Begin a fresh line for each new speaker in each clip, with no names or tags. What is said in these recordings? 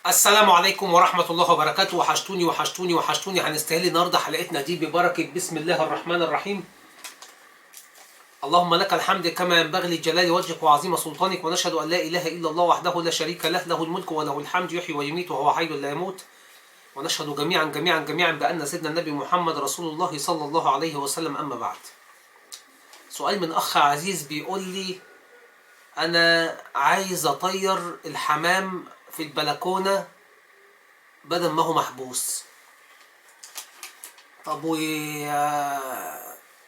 السلام عليكم ورحمة الله وبركاته. وحشتوني وحشتوني وحشتوني. هنستهل النهارده حلقتنا دي ببركة بسم الله الرحمن الرحيم. اللهم لك الحمد كما ينبغي لجلال وجهك وعظيم سلطانك، ونشهد أن لا إله إلا الله وحده لا شريك له، له الملك وله الحمد، يحيي ويميت وهو حي لا يموت. ونشهد جميعا بأن سيدنا النبي محمد رسول الله صلى الله عليه وسلم. أما بعد، سؤال من أخ عزيز بيقول لي: أنا عايز أطير الحمام في البلكونة بدل ما هو محبوس. طب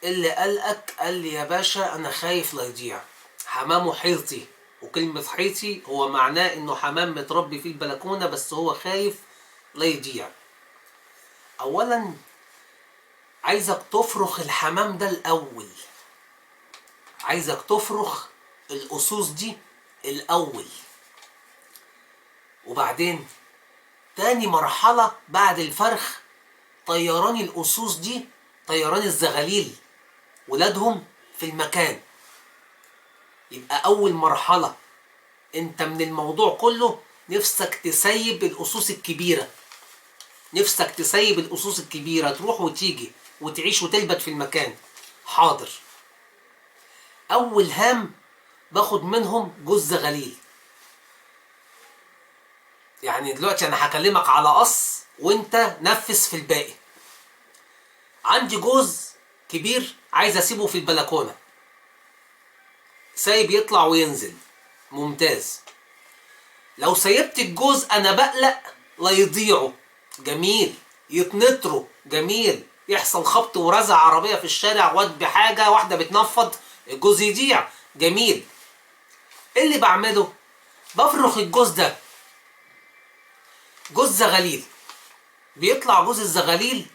اللي قلقك؟ قال لي: يا باشا أنا خايف لا يضيع. حمامه حيطي، وكلمة حيطي هو معناه إنه حمام متربي في البلكونة، بس هو خايف لا يضيع. أولا عايزك تفرخ الحمام ده الأول، عايزك تفرخ الأصوص دي الأول، وبعدين تاني مرحلة بعد الفرخ طيران الأصوص دي، طيران الزغاليل ولادهم في المكان. يبقى أول مرحلة أنت من الموضوع كله نفسك تسيب الأصوص الكبيرة، نفسك تسيب الأصوص الكبيرة، تروح وتيجي وتعيش وتلبت في المكان. حاضر. أول هام باخد منهم جوز زغاليل. يعني دلوقتي أنا هكلمك على قص وأنت نفذ في الباقي. عندي جوز كبير عايز أسيبه في البلكونة، سايب يطلع وينزل، ممتاز. لو سيبت الجوز أنا بقلق لا يضيعوا، جميل. يتنطروا، جميل. يحصل خبط ورزع عربية في الشارع، واد بحاجة واحدة بتنفض، الجوز يضيع، جميل. إيه اللي بعمله؟ بفرخ الجوز ده جوز زغاليل. بيطلع جوز الزغاليل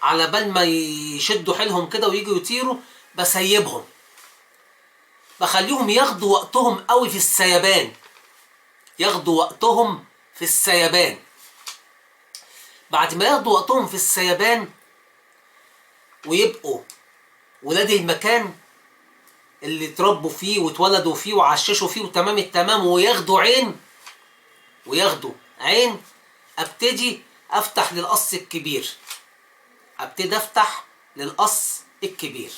على بال ما يشدوا حيلهم كده ويجوا يطيروا، بسيبهم، بخليهم ياخدوا وقتهم قوي في السيبان، ياخدوا وقتهم في السيبان. بعد ما ياخدوا وقتهم في السيبان ويبقوا ولاد المكان اللي اتربوا فيه واتولدوا فيه وعششوا فيه وتمام التمام، وياخدوا عين، ابتدي افتح للقص الكبير، ابتدي افتح للقص الكبير.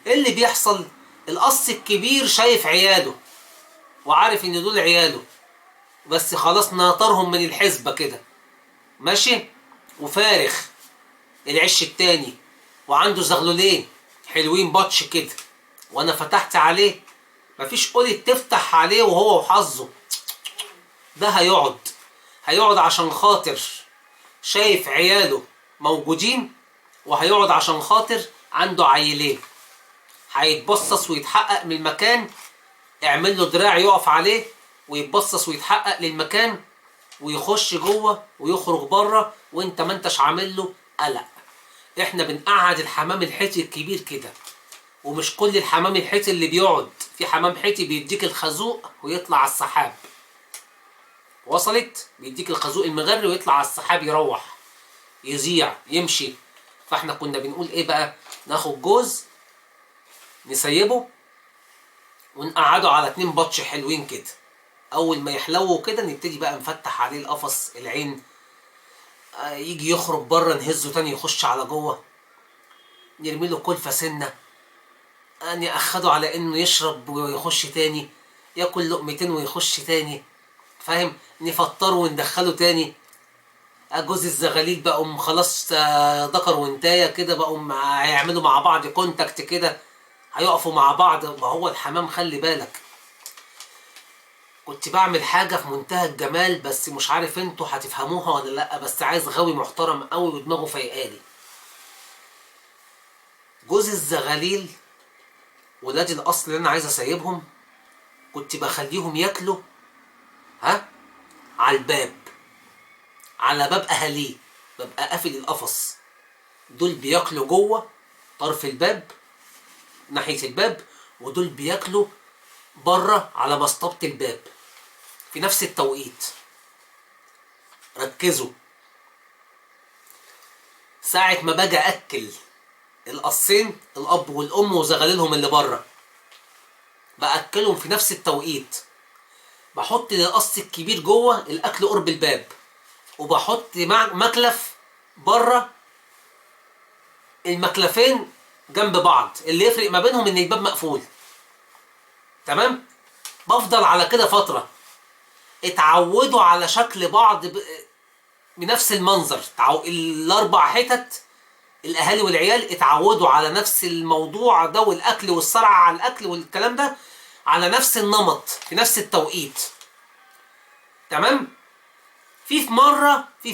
ايه اللي بيحصل؟ القص الكبير شايف عياله وعارف ان دول عياله، بس خلاص ناطرهم من الحسبة كده، ماشي، وفارخ العش التاني، وعنده زغلولين حلوين بطش كده، وانا فتحت عليه. مفيش قولة تفتح عليه وهو وحظه، ده هيقعد عشان خاطر شايف عياله موجودين، وهيقعد عشان خاطر عنده عيلين. هيتبصص ويتحقق من المكان، اعمل له دراع يقف عليه ويتبصص ويتحقق للمكان، ويخش جوه ويخرج بره، وانت ما انتش عامل له قلق. احنا بنقعد الحمام الحيتي الكبير كده، ومش كل الحمام الحيتي اللي بيقعد. في حمام حيتي بيديك الخازوق ويطلع على السحاب، وصلت؟ بيديك الخازوق المغري ويطلع على السحاب، يروح يذيع يمشي. فاحنا كنا بنقول ايه بقى؟ ناخد جوز نسيبه ونقعده على 2 بطش حلوين كده. اول ما يحلوه كده نبتدي بقى نفتح عليه القفص العين، يجي يخرج بره نهزه تاني يخش على جوه، نرمي له كلفه سنه، نأخده على انه يشرب ويخش تاني، ياكل لقمتين ويخش تاني، فاهم؟ نفطره وندخله تاني. جوز الزغاليل بقوا خلاص ذكر وانتايه كده، بقوا هيعملوا مع بعض كونتاكت كده، هيقفوا مع بعض. ما هو الحمام خلي بالك، كنت بعمل حاجة في منتهى الجمال، بس مش عارف انتوا هتفهموها ولا لأ، بس عايز غاوي محترم قوي ودماغه فايقالي. جوز الزغاليل ولاد الأصل اللي أنا عايز أسيبهم، كنت بخليهم ياكلوا على الباب، على باب أهاليه، ببقى قافل القفص، دول بياكلوا جوه طرف الباب ناحية الباب، ودول بياكلوا بره على مسطبة الباب في نفس التوقيت. ركزوا، ساعة ما باجي أكل القصين الأب والأم وزغاليلهم اللي بره، بأكلهم في نفس التوقيت. بحط للقص الكبير جوه الاكل قرب الباب، وبحط مكلف بره، المكلفين جنب بعض، اللي يفرق ما بينهم ان الباب مقفول. تمام. بفضل على كده فتره، اتعودوا على شكل بعض بنفس المنظر. الاربع حتت الاهالي والعيال اتعودوا على نفس الموضوع ده، والاكل والصرع على الاكل والكلام ده على نفس النمط في نفس التوقيت. تمام. في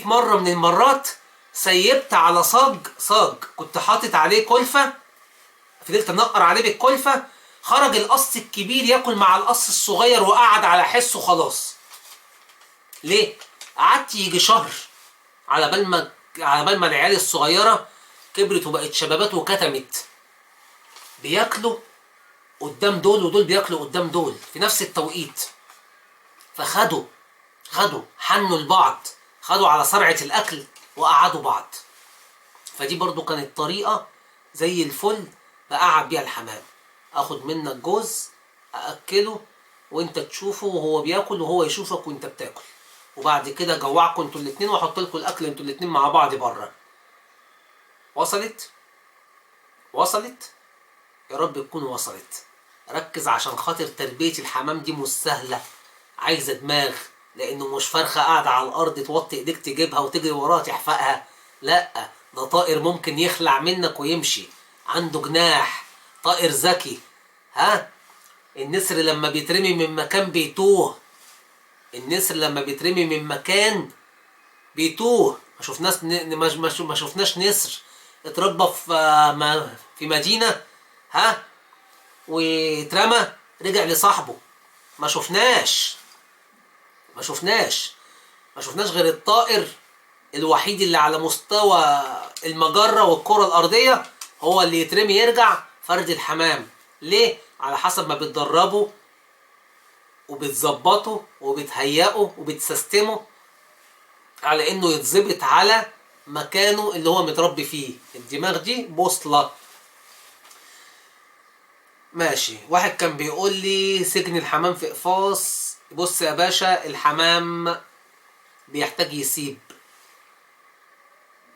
مره من المرات سيبت على صاج كنت حاطط عليه كلفه، فضلت انقر عليه بالكلفه، خرج القص الكبير ياكل مع القص الصغير وقعد على حسه خلاص. ليه؟ قعدت يجي شهر على بال ما العيال الصغيره كبرت وبقت شبابات وكتمت، بياكلوا قدام دول ودول بياكلوا قدام دول في نفس التوقيت. فخدوا حنوا لبعض، خدوا على صرعة الأكل وقعدوا بعض. فدي برضو كانت طريقة زي الفل بقعد بيها الحمام. اخد منك جوز أأكله وانت تشوفه وهو بياكل، وهو يشوفك وانت بتاكل، وبعد كده جوعكم انتوا الاتنين واحط لكم الاكل انتوا الاتنين مع بعض بره. وصلت؟ يا رب تكون وصلت. ركز عشان خاطر تربية الحمام دي مش سهلة، عايزة دماغ، لانه مش فرخة قاعدة على الارض توطي ايديك تجيبها وتجري وراها تحفقها. لا، ده طائر ممكن يخلع منك ويمشي، عنده جناح، طائر ذكي. النسر لما بيترمي من مكان بيتوه، ما شفناش نسر اتربى في مدينة واترمى رجع لصاحبه. ما شفناش غير الطائر الوحيد اللي على مستوى المجرة والكرة الأرضية هو اللي يترمي يرجع، فرد الحمام. ليه؟ على حسب ما بتدربوا وبتظبطوا وبتهيئوا وبتسستموا على انه يتظبط على مكانه اللي هو متربي فيه. الدماغ دي بوصلة. ماشي. واحد كان بيقول لي سجن الحمام في اقفاص. بص يا باشا، الحمام بيحتاج يسيب،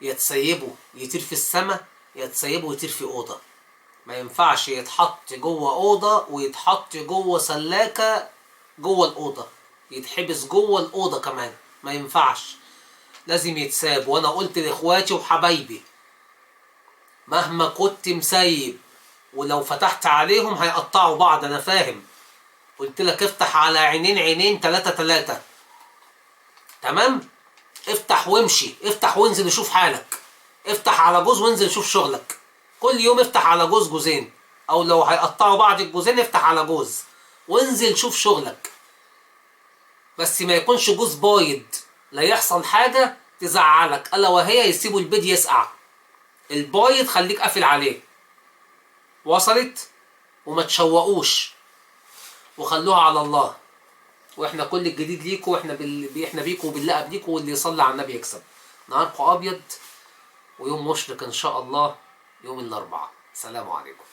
يتسيبه يطير في السماء، يتسيبه يطير في أوضة. ما ينفعش يتحط جوه أوضة ويتحط جوه سلاكة جوه الأوضة، يتحبس جوه الأوضة كمان، ما ينفعش، لازم يتساب. وأنا قلت لإخواتي وحبايبي مهما كنت مسيب ولو فتحت عليهم هيقطعوا بعض، أنا فاهم. قلت لك افتح على عينين 3. تمام؟ افتح وامشي، افتح وانزل وشوف حالك، افتح على جوز وانزل شوف شغلك. كل يوم افتح على جوزين، او لو هيقطعوا بعض الجوزين افتح على جوز وانزل شوف شغلك. بس ما يكونش جوز بايض لا يحصل حاجة تزعلك، الا وهي يسيبوا البيض يسقع. البايض خليك قافل عليه. وصلت؟ وما تشوقوش وخلوها على الله. واحنا كل الجديد ليكم، واحنا بيكم وبنلقى بيكم، واللي يصلي على النبي يكسب. نهاركم ابيض ويوم مشرق ان شاء الله، يوم الاربعاء. سلام عليكم.